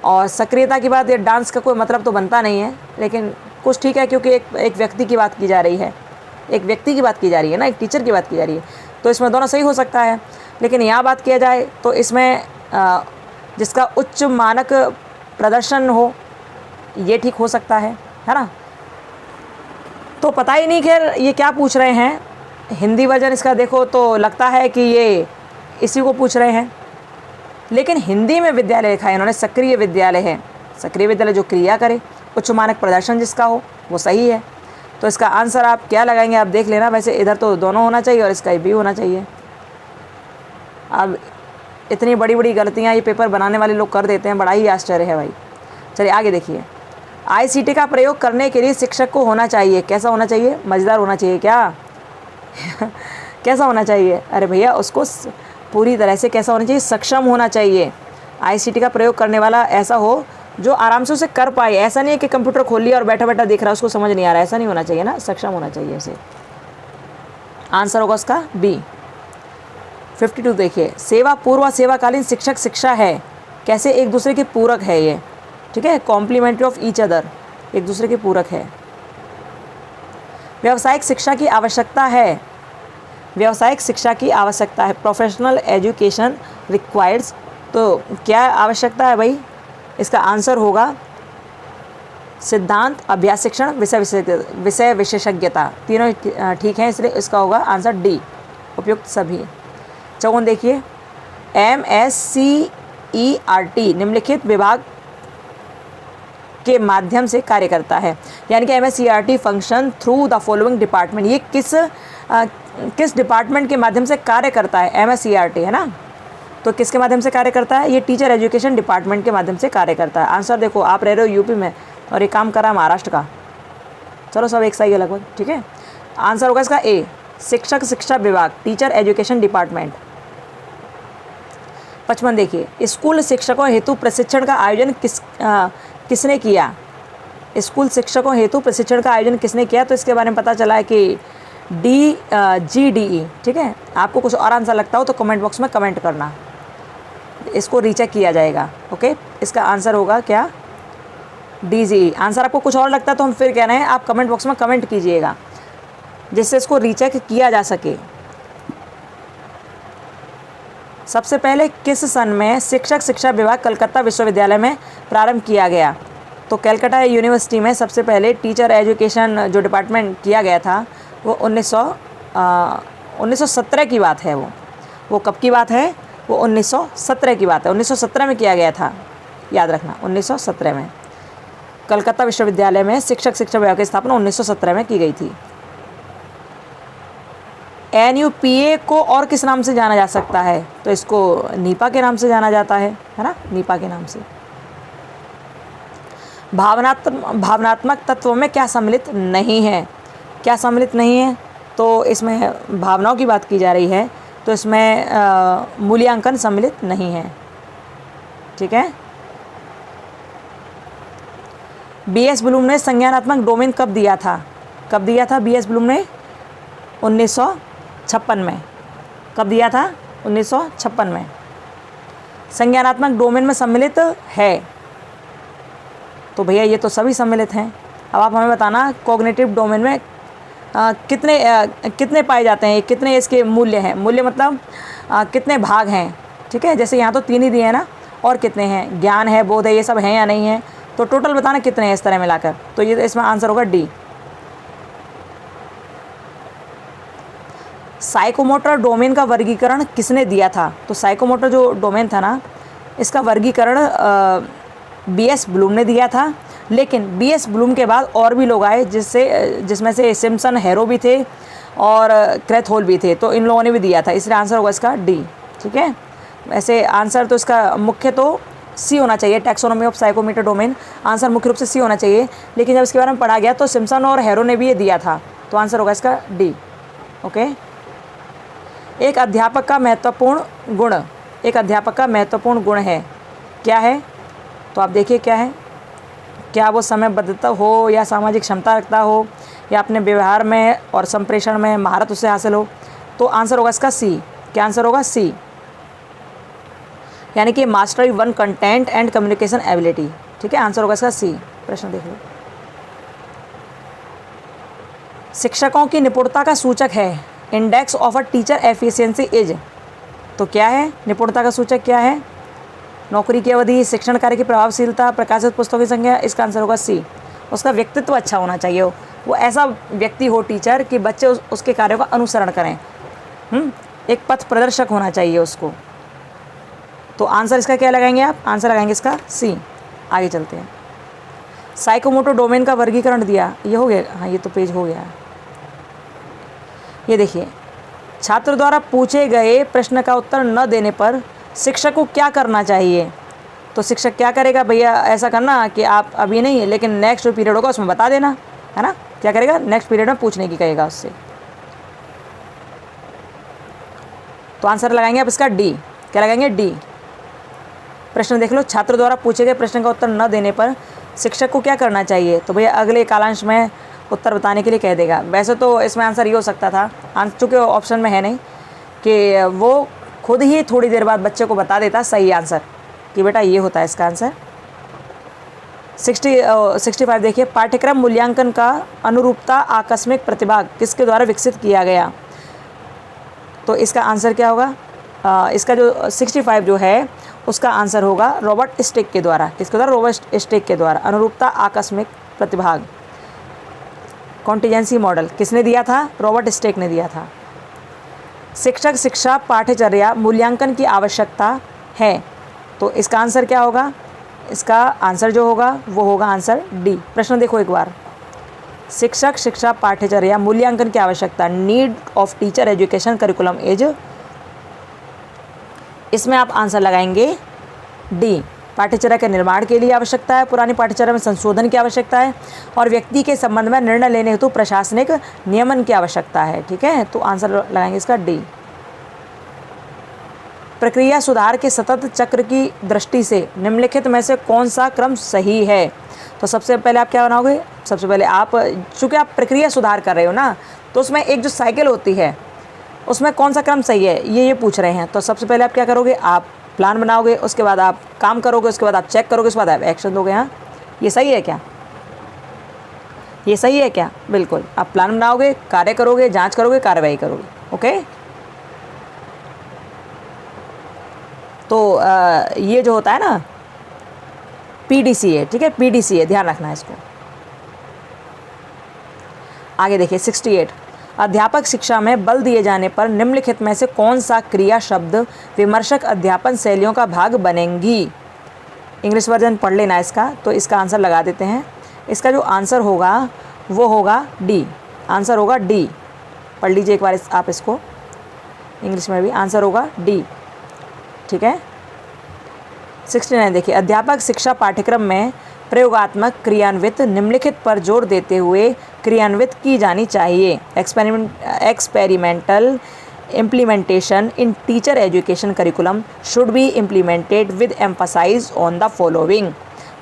और सक्रियता की बात, ये डांस का कोई मतलब तो बनता नहीं है, लेकिन कुछ ठीक है, क्योंकि एक व्यक्ति की बात की जा रही है, एक व्यक्ति की बात की जा रही है ना, एक टीचर की बात की जा रही है, तो इसमें दोनों सही हो सकता है। लेकिन यहाँ बात किया जाए तो इसमें जिसका उच्च मानक प्रदर्शन हो, ये ठीक हो सकता है ना। तो पता ही नहीं खैर ये क्या पूछ रहे हैं, हिंदी वर्जन इसका देखो तो लगता है कि ये इसी को पूछ रहे हैं, लेकिन हिंदी में विद्यालय लिखा है इन्होंने, सक्रिय विद्यालय है, सक्रिय विद्यालय जो क्रिया करे, उच्च मानक प्रदर्शन जिसका हो, वो सही है। तो इसका आंसर आप क्या लगाएंगे, आप देख लेना, वैसे इधर तो दोनों होना चाहिए और इसका भी होना चाहिए। अब इतनी बड़ी बड़ी गलतियाँ ये पेपर बनाने वाले लोग कर देते हैं, बड़ा ही आश्चर्य है भाई। चलिए आगे देखिए, ICT का प्रयोग करने के लिए शिक्षक को होना चाहिए, कैसा होना चाहिए, मज़ेदार होना चाहिए क्या कैसा होना चाहिए, अरे भैया उसको पूरी तरह से कैसा होना चाहिए, सक्षम होना चाहिए। ICT का प्रयोग करने वाला ऐसा हो जो आराम से उसे कर पाए, ऐसा नहीं है कि कंप्यूटर खोल लिया और बैठा बैठा देख रहा है, उसको समझ नहीं आ रहा, ऐसा नहीं होना चाहिए ना, सक्षम होना चाहिए उसे। आंसर होगा उसका बी। 52 देखिए, सेवा पूर्व सेवाकालीन शिक्षक शिक्षा है, कैसे एक दूसरे के पूरक है ये, ठीक है, कॉम्प्लीमेंट्री ऑफ ईच अदर, एक दूसरे के पूरक है। व्यावसायिक शिक्षा की आवश्यकता है, व्यावसायिक शिक्षा की आवश्यकता है, प्रोफेशनल एजुकेशन रिक्वायर्स। तो क्या आवश्यकता है भाई, इसका आंसर होगा सिद्धांत, अभ्यास शिक्षण, विषय विशेषज्ञता, तीनों ठीक हैं, इसलिए इसका होगा आंसर डी, उपयुक्त सभी। चौवन देखिए, MSCERT निम्नलिखित विभाग के माध्यम से कार्य करता है, यानी कि MSCERT function through the following department. ये किस डिपार्टमेंट के माध्यम से कार्य करता है, MSCERT है ना, तो किसके माध्यम से कार्य करता है, ये टीचर एजुकेशन डिपार्टमेंट के माध्यम से कार्य करता है। आंसर देखो, आप रह रहे हो यूपी में और ये काम कर रहा है महाराष्ट्र का, चलो सब एक सही है लगभग, ठीक है। आंसर होगा इसका ए, शिक्षक शिक्षा विभाग, टीचर एजुकेशन डिपार्टमेंट। 55 देखिए, स्कूल शिक्षकों हेतु प्रशिक्षण का आयोजन किसने किया, स्कूल शिक्षकों हेतु प्रशिक्षण का आयोजन किसने किया, तो इसके बारे में पता चला है कि DGDE, ठीक है। आपको कुछ और आंसर लगता हो तो कमेंट बॉक्स में कमेंट करना, इसको रीचेक किया जाएगा, ओके। इसका आंसर होगा क्या, DGE। आंसर आपको कुछ और लगता है तो हम फिर कह रहे हैं आप कमेंट बॉक्स में कमेंट कीजिएगा, जिससे इसको रीचेक किया जा सके। सबसे पहले किस सन में शिक्षक शिक्षा विभाग कलकत्ता विश्वविद्यालय में प्रारंभ किया गया, तो कलकत्ता यूनिवर्सिटी में सबसे पहले टीचर एजुकेशन जो डिपार्टमेंट किया गया था वो 1917 की बात है। वो कब की बात है, वो 1917 की बात है, 1917 में किया गया था, याद रखना 1917 में कलकत्ता विश्वविद्यालय में शिक्षक शिक्षा विभाग की स्थापना 1917 में की गई थी। NUPA को और किस नाम से जाना जा सकता है, तो इसको नीपा के नाम से जाना जाता है ना, नीपा के नाम से। भावनात्मक तत्वों में क्या सम्मिलित नहीं है, क्या सम्मिलित नहीं है, तो इसमें भावनाओं की बात की जा रही है, तो इसमें मूल्यांकन सम्मिलित नहीं है, ठीक है। BS ब्लूम ने संज्ञानात्मक डोमेन कब दिया था, कब दिया था BS ब्लूम ने, 1956 में। कब दिया था, 1956 में। संज्ञानात्मक डोमेन में सम्मिलित है, तो भैया ये तो सभी सम्मिलित हैं। अब आप हमें बताना कॉग्निटिव डोमेन में कितने पाए जाते हैं, कितने इसके मूल्य हैं, मूल्य मतलब कितने भाग हैं, ठीक है। जैसे यहाँ तो 3 ही दिए हैं ना, और कितने हैं, ज्ञान है, बोध है, ये सब हैं या नहीं है, तो टोटल बताना कितने हैं इस तरह मिलाकर, तो ये इसमें आंसर होगा डी। साइकोमोटर डोमेन का वर्गीकरण किसने दिया था, तो साइकोमोटर जो डोमेन था ना, इसका वर्गीकरण BS ब्लूम ने दिया था, लेकिन BS ब्लूम के बाद और भी लोग आए जिसमें से सिम्पसन, हैरो भी थे और क्रेथहोल भी थे, तो इन लोगों ने भी दिया था, इसलिए आंसर होगा इसका डी, ठीक है। वैसे आंसर तो इसका मुख्य तो सी होना चाहिए, taxonomy of psychomotor domain, answer मुख्य रूप से सी होना चाहिए, लेकिन जब इसके बारे में पढ़ा गया तो सिम्पसन और हैरो ने भी ये दिया था, तो आंसर होगा इसका डी, ओके। एक अध्यापक का महत्वपूर्ण गुण, एक अध्यापक का महत्वपूर्ण गुण है, क्या है, तो आप देखिए क्या है, क्या वो समयबद्धता हो या सामाजिक क्षमता रखता हो या अपने व्यवहार में और संप्रेषण में महारत उससे हासिल हो, तो आंसर होगा इसका सी। क्या आंसर होगा, सी, यानी कि mastery one content and communication ability, ठीक है, आंसर होगा इसका सी। प्रश्न देख लो, शिक्षकों की निपुणता का सूचक है, index of a teacher efficiency is, तो क्या है, निपुणता का सूचक क्या है, नौकरी की अवधि, शिक्षण कार्य की प्रभावशीलता, प्रकाशित पुस्तकों की संख्या, इसका आंसर होगा सी। उसका व्यक्तित्व अच्छा होना चाहिए, वो ऐसा व्यक्ति हो टीचर कि बच्चे उसके कार्यों का अनुसरण करें, एक पथ प्रदर्शक होना चाहिए उसको, तो आंसर इसका क्या लगाएंगे आप, आंसर लगाएंगे इसका सी। आगे चलते हैं, साइकोमोटर डोमेन का वर्गीकरण दिया, ये हो गया, हाँ ये तो पेज हो गया। ये देखिए, छात्र द्वारा पूछे गए प्रश्न का उत्तर न देने पर शिक्षक को क्या करना चाहिए, तो शिक्षक क्या करेगा भैया, ऐसा करना कि आप अभी नहीं लेकिन नेक्स्ट जो पीरियड होगा उसमें बता देना, है ना, क्या करेगा, नेक्स्ट पीरियड में पूछने की कहेगा उससे, तो आंसर लगाएंगे आप इसका डी। क्या लगाएंगे, डी। प्रश्न देख लो, छात्र द्वारा पूछे गए प्रश्न का उत्तर न देने पर शिक्षक को क्या करना चाहिए, तो भैया अगले कालांश में उत्तर बताने के लिए कह देगा। वैसे तो इसमें आंसर ये हो सकता था, चूँकि ऑप्शन में है नहीं, कि वो खुद ही थोड़ी देर बाद बच्चे को बता देता सही आंसर कि बेटा ये होता है इसका आंसर, 65 देखिए, पाठ्यक्रम मूल्यांकन का अनुरूपता आकस्मिक प्रतिभाग किसके द्वारा विकसित किया गया? तो इसका आंसर क्या होगा? इसका जो 65 जो है उसका आंसर होगा रॉबर्ट स्टिक के द्वारा। किसके द्वारा? रॉबर्ट स्टिक के द्वारा। अनुरूपता आकस्मिक प्रतिभाग, कॉन्टिजेंसी मॉडल किसने दिया था? रॉबर्ट स्टिक ने दिया था। शिक्षक शिक्षा पाठ्यचर्या मूल्यांकन की आवश्यकता है, तो इसका आंसर क्या होगा? इसका आंसर जो होगा वो होगा आंसर डी। प्रश्न देखो एक बार, शिक्षक शिक्षा पाठ्यचर्या मूल्यांकन की आवश्यकता, need of teacher education curriculum is, इसमें आप आंसर लगाएंगे डी। पाठ्यचर्या के निर्माण के लिए आवश्यकता है, पुरानी पाठ्यचर्या में संशोधन की आवश्यकता है, और व्यक्ति के संबंध में निर्णय लेने हेतु प्रशासनिक नियमन की आवश्यकता है। ठीक है, तो आंसर लगाएंगे इसका डी। प्रक्रिया सुधार के सतत चक्र की दृष्टि से निम्नलिखित में से कौन सा क्रम सही है? तो सबसे पहले आप क्या बनाओगे? सबसे पहले आप, चूँकि आप प्रक्रिया सुधार कर रहे हो ना, तो उसमें एक जो साइकिल होती है उसमें कौन सा क्रम सही है ये पूछ रहे हैं। तो सबसे पहले आप क्या करोगे? आप प्लान बनाओगे, उसके बाद आप काम करोगे, उसके बाद आप चेक करोगे, उसके बाद आप एक्शन दोगे। हाँ, ये सही है क्या? ये सही है क्या? बिल्कुल, आप प्लान बनाओगे, कार्य करोगे, जांच करोगे, कार्रवाई करोगे। ओके, तो ये जो होता है ना PDCA, ठीक है, PDCA ध्यान रखना है इसको। आगे देखिए 68, अध्यापक शिक्षा में बल दिए जाने पर निम्नलिखित में से कौन सा क्रिया शब्द विमर्शक अध्यापन शैलियों का भाग बनेंगी? इंग्लिश वर्जन पढ़ लेना इसका, तो इसका आंसर लगा देते हैं। इसका जो आंसर होगा वो होगा डी। आंसर होगा डी, पढ़ लीजिए एक बार आप इसको, इंग्लिश में भी आंसर होगा डी। ठीक है, 69 देखिए, अध्यापक शिक्षा पाठ्यक्रम में प्रयोगात्मक क्रियान्वित निम्नलिखित पर जोर देते हुए क्रियान्वित की जानी चाहिए। Experimental implementation in teacher education curriculum should be implemented with emphasise on the following.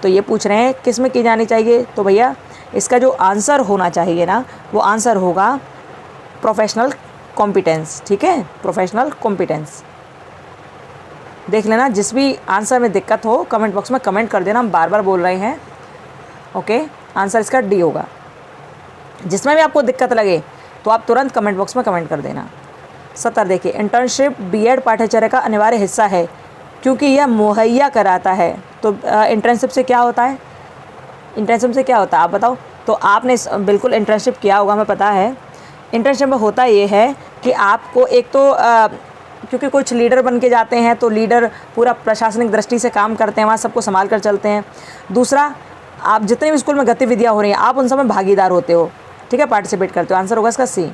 तो ये पूछ रहे हैं किस में की जानी चाहिए? तो भैया इसका जो आंसर होना चाहिए ना, वो आंसर होगा प्रोफेशनल कॉम्पिटेंस। ठीक है, प्रोफेशनल कॉम्पिटेंस। देख लेना, जिस भी आंसर में दिक्कत हो कमेंट बॉक्स में कमेंट कर देना, हम बार बार बोल रहे हैं। ओके, आंसर इसका डी होगा। जिसमें भी आपको दिक्कत लगे तो आप तुरंत कमेंट बॉक्स में कमेंट कर देना। 70 देखिए, इंटर्नशिप बीएड पाठ्यचर्या का अनिवार्य हिस्सा है क्योंकि यह मुहैया कराता है। तो इंटर्नशिप से क्या होता है? इंटर्नशिप से क्या होता है आप बताओ? तो आपने बिल्कुल इंटर्नशिप किया होगा, हमें पता है। इंटर्नशिप में होता ये है कि आपको एक तो क्योंकि कुछ लीडर बन के जाते हैं तो लीडर पूरा प्रशासनिक दृष्टि से काम करते हैं, वहाँ सबको संभाल कर चलते हैं। दूसरा, आप जितने भी स्कूल में गतिविधियाँ हो रही हैं आप उन सब में भागीदार होते हो। ठीक है, पार्टिसिपेट करते हो। आंसर होगा इसका सी।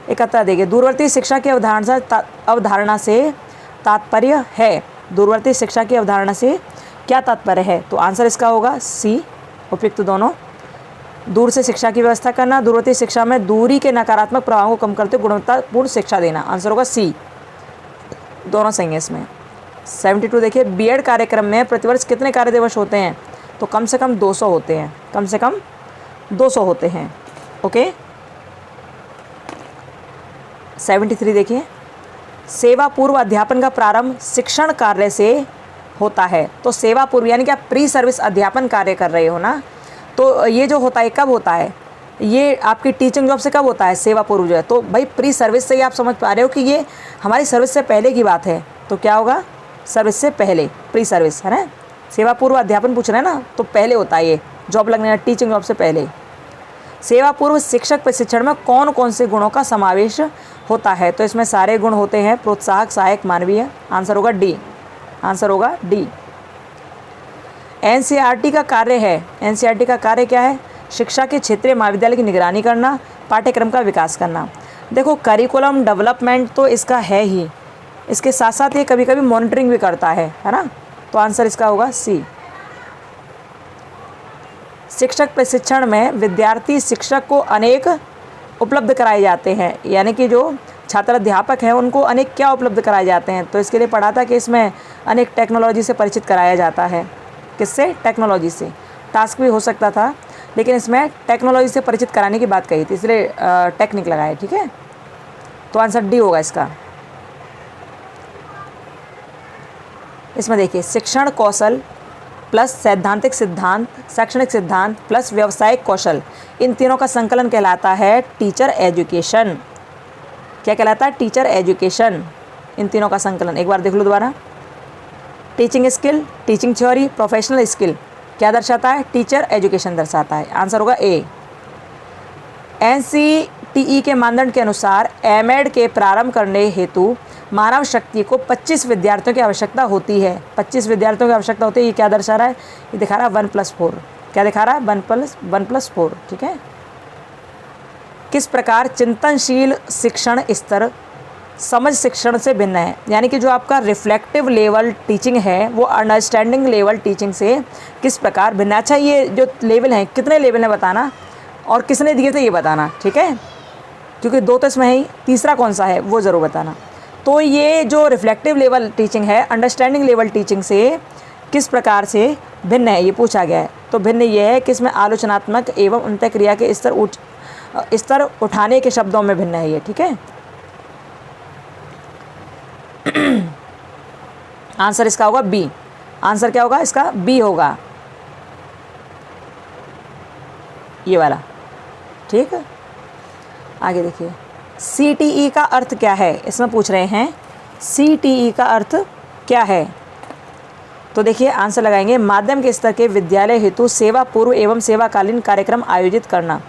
71 देखिए, दूरवर्ती शिक्षा की अवधारणा से तात्पर्य है। दूरवर्ती शिक्षा की अवधारणा से क्या तात्पर्य है? तो आंसर इसका होगा सी, उपयुक्त दोनों। दूर से शिक्षा की व्यवस्था करना, दूरवर्ती शिक्षा में दूरी के नकारात्मक प्रभावों को कम करते हुए गुणवत्तापूर्ण शिक्षा देना। आंसर होगा सी, दोनों सही है इसमें। 72 देखिए, बीएड कार्यक्रम में प्रतिवर्ष कितने कार्य दिवस होते हैं? तो कम से कम 200 होते हैं, कम से कम 200 होते हैं। ओके, 73 देखिए, सेवा पूर्व अध्यापन का प्रारंभ शिक्षण कार्य से होता है। तो सेवा पूर्व यानी कि आप प्री सर्विस अध्यापन कार्य कर रहे हो ना, तो ये जो होता है कब होता है? ये आपकी टीचिंग जॉब से कब होता है? सेवा पूर्व जो है। तो भाई प्री सर्विस से ही आप समझ पा रहे हो कि ये हमारी सर्विस से पहले की बात है। तो क्या होगा? सर्विस से पहले, प्री सर्विस, है ना। सेवा पूर्व अध्यापन पूछ रहे हैं ना, तो पहले होता है ये, जॉब लगने, टीचिंग जॉब से पहले। सेवा पूर्व शिक्षक प्रशिक्षण में कौन कौन से गुणों का समावेश होता है? तो इसमें सारे गुण होते हैं, प्रोत्साहक, सहायक, मानवीय। आंसर होगा डी, आंसर होगा डी। एनसीईआरटी का कार्य है, एनसीईआरटी का कार्य क्या है? शिक्षा के क्षेत्रीय महाविद्यालय की निगरानी करना, पाठ्यक्रम का विकास करना। देखो, करिकुलम डेवलपमेंट तो इसका है ही, इसके साथ साथ ये कभी कभी मॉनिटरिंग भी करता है ना। तो आंसर इसका होगा सी। शिक्षक प्रशिक्षण में विद्यार्थी शिक्षक को अनेक उपलब्ध कराए जाते हैं, यानी कि जो छात्र अध्यापक हैं उनको अनेक क्या उपलब्ध कराए जाते हैं? तो इसके लिए पढ़ा था कि इसमें अनेक टेक्नोलॉजी से परिचित कराया जाता है। किससे? टेक्नोलॉजी से। टास्क भी हो सकता था, लेकिन इसमें टेक्नोलॉजी से परिचित कराने की बात कही थी, इसलिए टेक्निक लगाए। ठीक है, तो आंसर डी होगा इसका। इसमें देखिए, शिक्षण कौशल प्लस सैद्धांतिक सिद्धांत, शैक्षणिक सिद्धांत प्लस व्यावसायिक कौशल, इन तीनों का संकलन कहलाता है टीचर एजुकेशन। क्या कहलाता है? Teacher education. इन तीनों का संकलन एक बार देख लो दोबारा। Teaching skill, teaching theory, professional skill क्या दर्शाता है? टीचर एजुकेशन दर्शाता है। आंसर होगा ए। NCTE के मानदंड के अनुसार एमएड के प्रारंभ करने हेतु मानव शक्ति को 25 विद्यार्थियों की आवश्यकता होती है। 25 विद्यार्थियों की आवश्यकता होती है। ये क्या दर्शा रहा है? ये दिखा रहा है 1+4। क्या दिखा रहा है? 1+4। ठीक है। किस प्रकार चिंतनशील शिक्षण स्तर समझ शिक्षण से भिन्न है? यानी कि जो आपका रिफ्लेक्टिव लेवल टीचिंग है वो अंडरस्टैंडिंग लेवल टीचिंग से किस प्रकार भिन्न है। अच्छा, ये जो लेवल हैं कितने लेवल हैं बताना, और किसने दिए थे ये बताना। ठीक है, क्योंकि 2 तो इसमें ही, तीसरा कौन सा है वो ज़रूर बताना। तो ये जो रिफ्लेक्टिव लेवल टीचिंग है अंडरस्टैंडिंग लेवल टीचिंग से किस प्रकार से भिन्न है ये पूछा गया है। तो भिन्न ये है कि इसमें आलोचनात्मक एवं अंतःक्रिया के स्तर उठाने के शब्दों में भिन्न है ये। ठीक है, आंसर इसका होगा बी। आंसर क्या होगा इसका? बी होगा, ये वाला। ठीक है, आगे देखिए। CTE का अर्थ क्या है? इसमें पूछ रहे हैं CTE का अर्थ क्या है। तो देखिए आंसर लगाएंगे माध्यम के स्तर के विद्यालय हेतु सेवा पूर्व एवं सेवाकालीन कार्यक्रम आयोजित करना।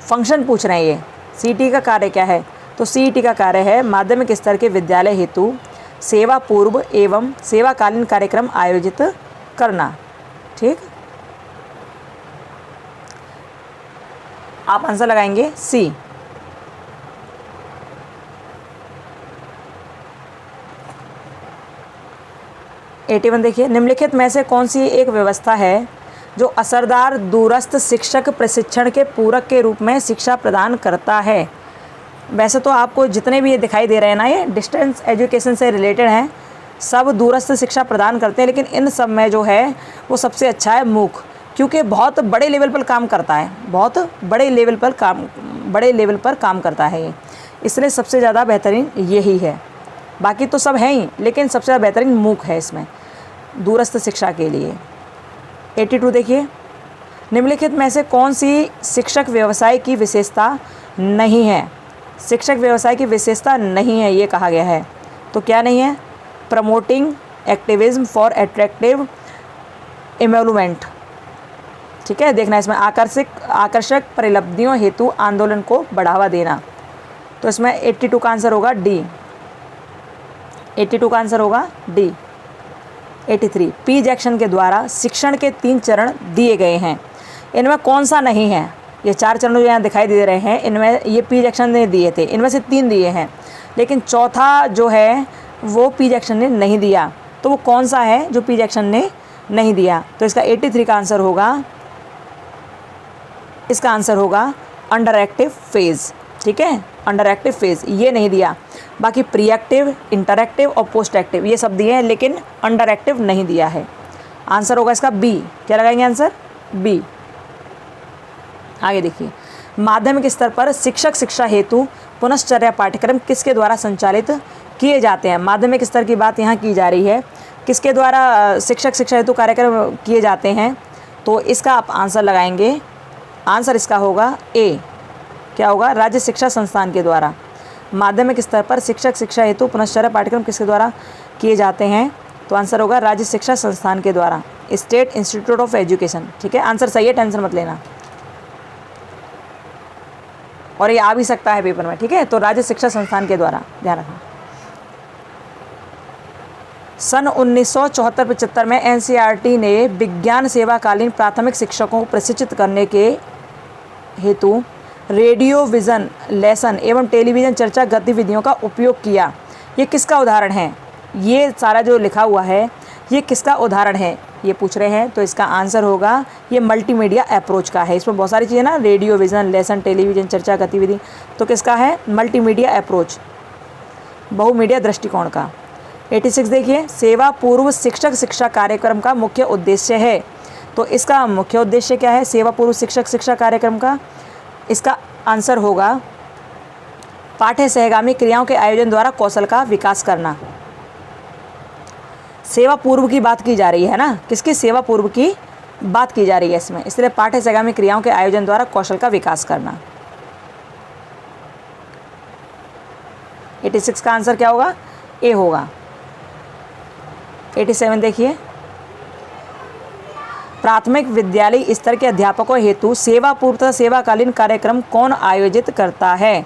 फंक्शन पूछ रहे हैं ये। CTE का कार्य क्या है? तो CTE का कार्य है माध्यमिक स्तर के विद्यालय हेतु सेवा पूर्व एवं सेवाकालीन कार्यक्रम आयोजित करना। ठीक, आप आंसर लगाएंगे सी। एटी 1 देखिए, निम्नलिखित में से कौन सी एक व्यवस्था है जो असरदार दूरस्थ शिक्षक प्रशिक्षण के पूरक के रूप में शिक्षा प्रदान करता है? वैसे तो आपको जितने भी ये दिखाई दे रहे हैं ना, ये डिस्टेंस एजुकेशन से रिलेटेड हैं, सब दूरस्थ शिक्षा प्रदान करते हैं, लेकिन इन सब में जो है वो सबसे अच्छा है मूक, क्योंकि बहुत बड़े लेवल पर काम करता है, बहुत बड़े लेवल पर काम करता है ये, इसलिए सबसे ज़्यादा बेहतरीन यही है। बाकी तो सब हैं ही, लेकिन सबसे ज़्यादा बेहतरीन मूक है इसमें दूरस्थ शिक्षा के लिए। 82 देखिए, निम्नलिखित में से कौन सी शिक्षक व्यवसाय की विशेषता नहीं है? शिक्षक व्यवसाय की विशेषता नहीं है ये कहा गया है। तो क्या नहीं है? Promoting activism for attractive emolument. ठीक है, देखना इसमें आकर्षक परिलब्धियों हेतु आंदोलन को बढ़ावा देना। तो इसमें 82 का आंसर होगा डी। 82 का आंसर होगा डी। 83, पी जैक्सन के द्वारा शिक्षण के 3 चरण दिए गए हैं, इनमें कौन सा नहीं है? ये 4 चरण जो यहाँ दिखाई दे रहे हैं, इनमें ये पी जैक्सन ने दिए थे, इनमें से 3 दिए हैं, लेकिन चौथा जो है वो पी जैक्सन ने नहीं दिया। तो वो कौन सा है जो पी जैक्सन ने नहीं दिया? तो इसका 83 का आंसर होगा, इसका आंसर होगा अंडर एक्टिव फेज़। ठीक है, अंडर एक्टिव फेज़ ये नहीं दिया। बाकी प्री एक्टिव, इंटरएक्टिव और पोस्ट एक्टिव ये सब दिए हैं, लेकिन अंडर एक्टिव नहीं दिया है। आंसर होगा इसका बी। क्या लगाएंगे आंसर? बी। आगे देखिए, माध्यमिक स्तर पर शिक्षक शिक्षा हेतु पुनश्चर्या पाठ्यक्रम किसके द्वारा संचालित किए जाते हैं? माध्यमिक स्तर की बात यहाँ की जा रही है, किसके द्वारा शिक्षक शिक्षा हेतु कार्यक्रम किए जाते हैं? तो इसका आप आंसर लगाएंगे, आंसर इसका होगा ए। क्या होगा? राज्य शिक्षा संस्थान के द्वारा। माध्यमिक स्तर पर शिक्षक शिक्षा हेतु पुनश्चर्या पाठ्यक्रम किसके द्वारा किए जाते हैं? तो आंसर होगा राज्य शिक्षा संस्थान के द्वारा, स्टेट इंस्टीट्यूट ऑफ एजुकेशन। ठीक है, आंसर सही है, टेंशन मत लेना, और ये आ भी सकता है पेपर में। ठीक है, तो राज्य शिक्षा संस्थान के द्वारा, ध्यान रखना। सन 1974-75 में NCERT ने विज्ञान सेवाकालीन प्राथमिक शिक्षकों को प्रशिक्षित करने के हेतु रेडियो विज़न लेसन एवं टेलीविज़न चर्चा गतिविधियों का उपयोग किया। ये किसका उदाहरण है? ये सारा जो लिखा हुआ है ये किसका उदाहरण है ये पूछ रहे हैं। तो इसका आंसर होगा ये मल्टीमीडिया अप्रोच का है। इसमें बहुत सारी चीज़ें ना, रेडियो विज़न लेसन टेलीविज़न चर्चा गतिविधि, तो किसका है? मल्टीमीडिया अप्रोच, बहुमीडिया दृष्टिकोण का। 86 देखिए, सेवा पूर्व शिक्षक शिक्षा कार्यक्रम का मुख्य उद्देश्य है। तो इसका मुख्य उद्देश्य क्या है सेवा पूर्व शिक्षक शिक्षा कार्यक्रम का? इसका आंसर होगा पाठ्य सहगामी क्रियाओं के आयोजन द्वारा कौशल का विकास करना। सेवा पूर्व की बात की जा रही है ना, किसकी सेवा पूर्व की बात की जा रही है इसमें, इसलिए पाठ्य से आगामी क्रियाओं के आयोजन द्वारा कौशल का विकास करना। 86 का आंसर क्या होगा, ए होगा। 87 देखिए, प्राथमिक विद्यालय स्तर के अध्यापकों हेतु सेवा पूर्व तथा सेवाकालीन कार्यक्रम कौन आयोजित करता है?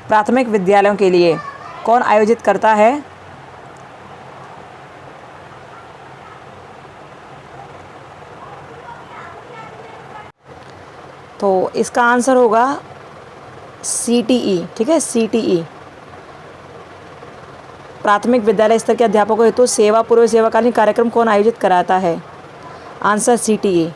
प्राथमिक विद्यालयों के लिए कौन आयोजित करता है? तो इसका आंसर होगा CTE, ठीक है, CTE। प्राथमिक विद्यालय स्तर के अध्यापकों हेतु सेवा पूर्व सेवाकालीन कार्यक्रम कौन आयोजित कराता है? Answer CTE।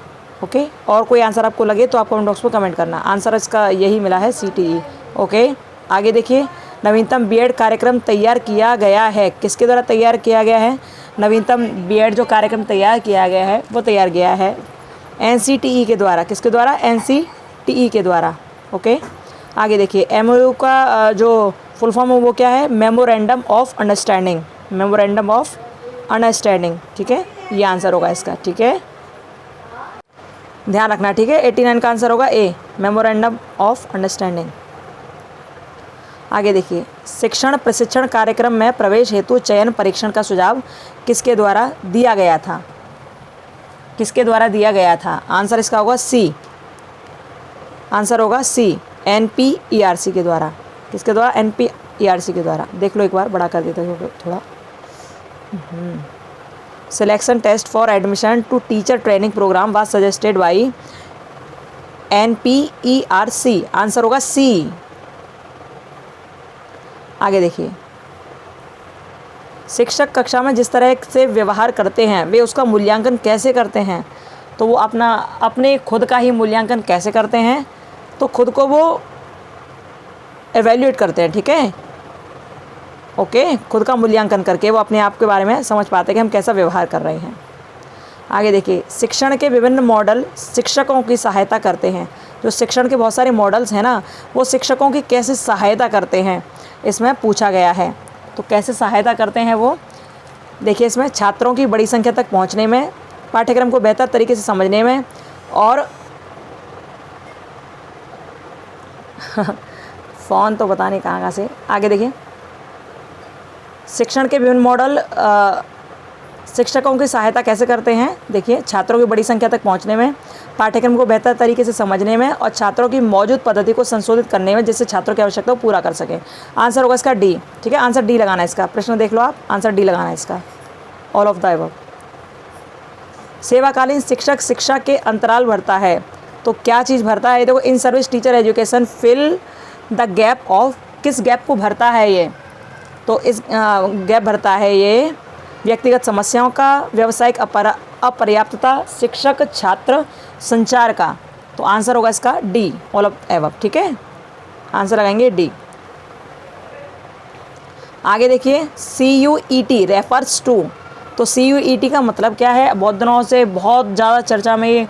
ओके, और कोई आंसर आपको लगे तो आप कमेंट बॉक्स में कमेंट करना। आंसर इसका यही मिला है, CTE। ओके, आगे देखिए, नवीनतम बीएड कार्यक्रम तैयार किया गया है, किसके द्वारा तैयार किया गया है? नवीनतम बीएड जो कार्यक्रम तैयार किया गया है वो तैयार किया है NCTE के द्वारा। किसके द्वारा? NCTE के द्वारा। ओके, आगे देखिए, MOU का जो फुल फॉर्म है वो क्या है? Memorandum of understanding, memorandum of understanding, ठीक है, ये आंसर होगा इसका, ठीक है, ध्यान रखना, ठीक है। 89 का आंसर होगा ए, मेमोरेंडम ऑफ अंडरस्टैंडिंग। आगे देखिए, शिक्षण प्रशिक्षण कार्यक्रम में प्रवेश हेतु चयन परीक्षण का सुझाव किसके द्वारा दिया गया था? किसके द्वारा दिया गया था? आंसर इसका होगा सी, आंसर होगा सी, NPERC के द्वारा। किसके द्वारा? NPERC के द्वारा। देख लो एक बार, बड़ा कर देते हो थोड़ा। Selection test for admission to teacher training programme was suggested by NPERC। Answer होगा सी। आगे देखिए, शिक्षक कक्षा में जिस तरह से व्यवहार करते हैं वे उसका मूल्यांकन कैसे करते हैं? तो वो अपने खुद का ही मूल्यांकन कैसे करते हैं? तो खुद को वो एवेल्यूएट करते हैं, ठीक है, ओके, खुद का मूल्यांकन करके वो अपने आप के बारे में समझ पाते हैं कि हम कैसा व्यवहार कर रहे हैं। आगे देखिए, शिक्षण के विभिन्न मॉडल शिक्षकों की सहायता करते हैं। जो शिक्षण के बहुत सारे मॉडल्स हैं ना, वो शिक्षकों की कैसे सहायता करते हैं, इसमें पूछा गया है। तो कैसे सहायता करते हैं वो? देखिए, इसमें छात्रों की बड़ी संख्या तक पहुंचने में, पाठ्यक्रम को बेहतर तरीके से समझने में, और फ़ोन तो पता नहीं कहाँ से। आगे देखिए, शिक्षण के विभिन्न मॉडल शिक्षकों की सहायता कैसे करते हैं? देखिए, छात्रों की बड़ी संख्या तक पहुंचने में, पाठ्यक्रम को बेहतर तरीके से समझने में, और छात्रों की मौजूद पद्धति को संशोधित करने में, जिससे छात्रों की आवश्यकता को पूरा कर सकें। आंसर होगा इसका डी, ठीक है, आंसर डी लगाना है इसका। प्रश्न देख लो आप, आंसर डी लगाना है इसका, ऑल ऑफ द अबव। सेवाकालीन शिक्षक शिक्षा के अंतराल भरता है, तो क्या चीज़ भरता है? देखो, in service teacher education fill the gap of, किस गैप को भरता है ये? तो इस गैप भरता है ये व्यक्तिगत समस्याओं का, व्यावसायिक अपर्याप्तता, शिक्षक छात्र संचार का। तो आंसर होगा इसका डी, ऑल ऑफ एबव, ठीक है, आंसर लगाएंगे डी। आगे देखिए, CUET रेफर्स टू, तो CUET का मतलब क्या है? बहुत दिनों से बहुत ज़्यादा चर्चा में ये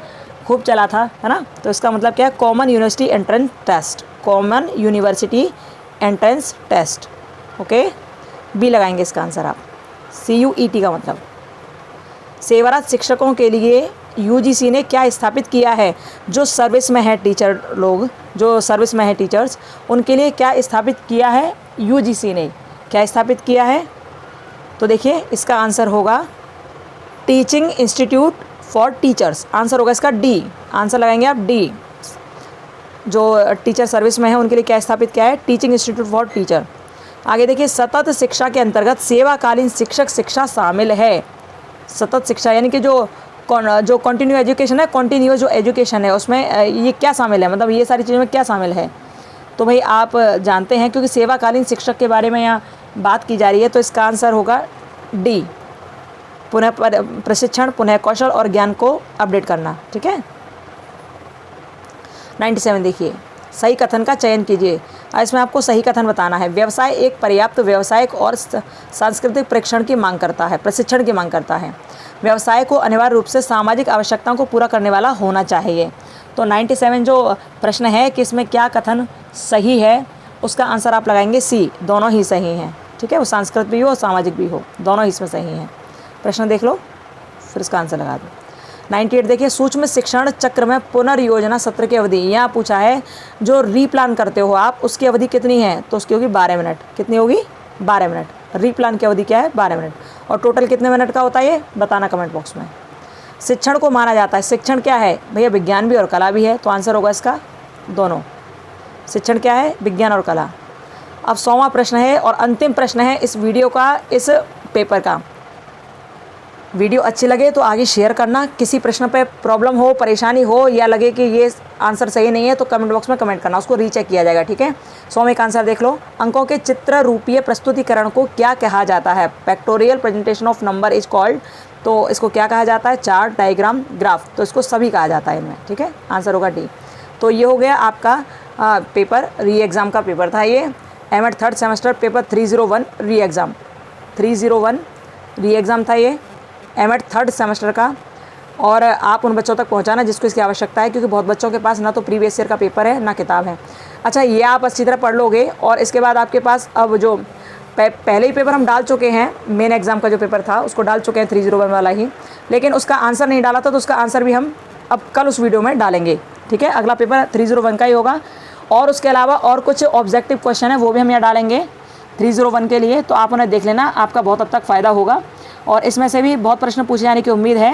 खूब चला था, है ना। तो इसका मतलब क्या है? Common university entrance test, common university entrance test. Okay, B लगाएंगे इसका आंसर आप। CUET का मतलब सेवारत शिक्षकों के लिए UGC ने क्या स्थापित किया है? जो सर्विस में है टीचर लोग, जो सर्विस में है टीचर्स, उनके लिए क्या स्थापित किया है? UGC ने क्या स्थापित किया है? तो देखिए, इसका आंसर होगा teaching institute for teachers. Answer होगा इसका डी, आंसर लगाएंगे आप डी। जो टीचर सर्विस में है उनके लिए क्या स्थापित किया है? Teaching institute for teacher. आगे देखिए, सतत शिक्षा के अंतर्गत सेवाकालीन शिक्षक शिक्षा शामिल है। सतत शिक्षा यानी कि जो कंटिन्यू एजुकेशन है, कंटिन्यूअस जो एजुकेशन है, उसमें ये क्या शामिल है? मतलब ये सारी चीज़ों में क्या शामिल है? तो भाई आप जानते हैं, क्योंकि सेवाकालीन शिक्षक के बारे में यहाँ बात की जा रही है, तो इसका आंसर होगा डी, पुनः प्रशिक्षण, पुनः कौशल और ज्ञान को अपडेट करना, ठीक है। 97 देखिए, सही कथन का चयन कीजिए। इसमें आपको सही कथन बताना है। व्यवसाय एक पर्याप्त व्यावसायिक और सांस्कृतिक प्रशिक्षण की मांग करता है, प्रशिक्षण की मांग करता है। व्यवसाय को अनिवार्य रूप से सामाजिक आवश्यकताओं को पूरा करने वाला होना चाहिए। तो 97 जो प्रश्न है कि इसमें क्या कथन सही है, उसका आंसर आप लगाएंगे सी, दोनों ही सही हैं, ठीक है। वो सांस्कृतिक भी हो, सामाजिक भी हो, दोनों ही इसमें सही हैं। प्रश्न देख लो, फिर इसका आंसर लगा दो। 98 देखिए, सूक्ष्म शिक्षण चक्र में पुनर्योजना सत्र की अवधि, यहाँ पूछा है जो रीप्लान करते हो आप उसकी अवधि कितनी है, तो उसकी होगी 12 मिनट। कितनी होगी? 12 मिनट। रीप्लान की अवधि क्या है? 12 मिनट। और टोटल कितने मिनट का होता है ये बताना कमेंट बॉक्स में। शिक्षण को माना जाता है, शिक्षण क्या है भैया? विज्ञान भी और कला भी है, तो आंसर होगा इसका दोनों। शिक्षण क्या है? विज्ञान और कला। अब 100वां प्रश्न है और अंतिम प्रश्न है इस वीडियो का, इस पेपर का। वीडियो अच्छी लगे तो आगे शेयर करना। किसी प्रश्न पे प्रॉब्लम हो, परेशानी हो या लगे कि ये आंसर सही नहीं है तो कमेंट बॉक्स में कमेंट करना, उसको रीचेक किया जाएगा, ठीक है। 100वें का आंसर देख लो। अंकों के चित्र रूपीय प्रस्तुतिकरण को क्या कहा जाता है? Factorial presentation of number is called. तो इसको क्या कहा जाता है? Chart, diagram, graph. तो इसको सभी कहा जाता है इनमें, ठीक है। आंसर होगा डी। तो ये हो गया आपका पेपर, री एग्ज़ाम का पेपर था ये। एमएड 3rd सेमेस्टर पेपर 301 री एग्ज़ाम, 301 री एग्ज़ाम था ये एमएड 3rd सेमेस्टर का। और आप उन बच्चों तक पहुंचाना जिसको इसकी आवश्यकता है, क्योंकि बहुत बच्चों के पास ना तो प्रीवियस ईयर का पेपर है ना किताब है। अच्छा, ये आप अच्छी तरह पढ़ लोगे और इसके बाद आपके पास अब जो पहले ही पेपर हम डाल चुके हैं, मेन एग्ज़ाम का जो पेपर था उसको डाल चुके हैं 301 वाला ही, लेकिन उसका आंसर नहीं डाला था, तो उसका आंसर भी हम अब कल उस वीडियो में डालेंगे, ठीक है। अगला पेपर 301 का ही होगा। और उसके अलावा और कुछ ऑब्जेक्टिव क्वेश्चन है वो भी हम यहाँ डालेंगे 301 के लिए, तो आप उन्हें देख लेना, आपका बहुत हद तक फ़ायदा होगा। और इसमें से भी बहुत प्रश्न पूछे जाने की उम्मीद है।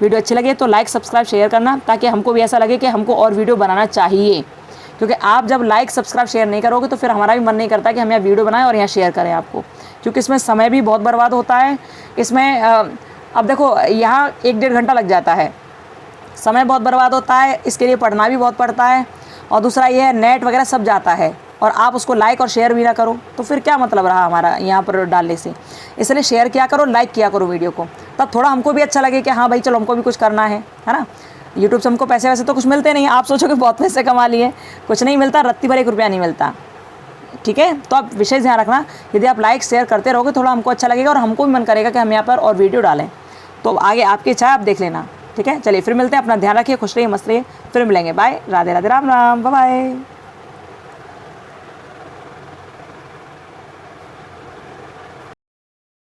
वीडियो अच्छी लगे तो लाइक, सब्सक्राइब, शेयर करना, ताकि हमको भी ऐसा लगे कि हमको और वीडियो बनाना चाहिए। क्योंकि आप जब लाइक, सब्सक्राइब, शेयर नहीं करोगे तो फिर हमारा भी मन नहीं करता कि हम यहाँ वीडियो बनाएं और यहाँ शेयर करें आपको, क्योंकि इसमें समय भी बहुत बर्बाद होता है। इसमें अब देखो यहाँ 1-1.5 घंटा लग जाता है, समय बहुत बर्बाद होता है, इसके लिए पढ़ना भी बहुत पड़ता है। और दूसरा ये है नेट वगैरह सब जाता है, और आप उसको लाइक और शेयर भी ना करो तो फिर क्या मतलब रहा हमारा यहाँ पर डालने से। इसलिए शेयर किया करो, लाइक किया करो वीडियो को, तब थोड़ा हमको भी अच्छा लगे कि हाँ भाई चलो हमको भी कुछ करना है ना। यूट्यूब से हमको पैसे वैसे तो कुछ मिलते नहीं, आप सोचो कि बहुत पैसे कमा लिए, कुछ नहीं मिलता, रत्ती भर 1 रुपया नहीं मिलता, ठीक है। तो आप विशेष ध्यान रखना, यदि आप लाइक शेयर करते रहोगे थोड़ा हमको अच्छा लगेगा और हमको भी मन करेगा कि हम यहाँ पर और वीडियो डालें। तो आगे आपकी इच्छा है, आप देख लेना, ठीक है। चलिए फिर मिलते हैं, अपना ध्यान रखिए, खुश रहिए, मस्त रहिए, फिर मिलेंगे, bye, Radhe Radhe, Ram Ram, bye bye.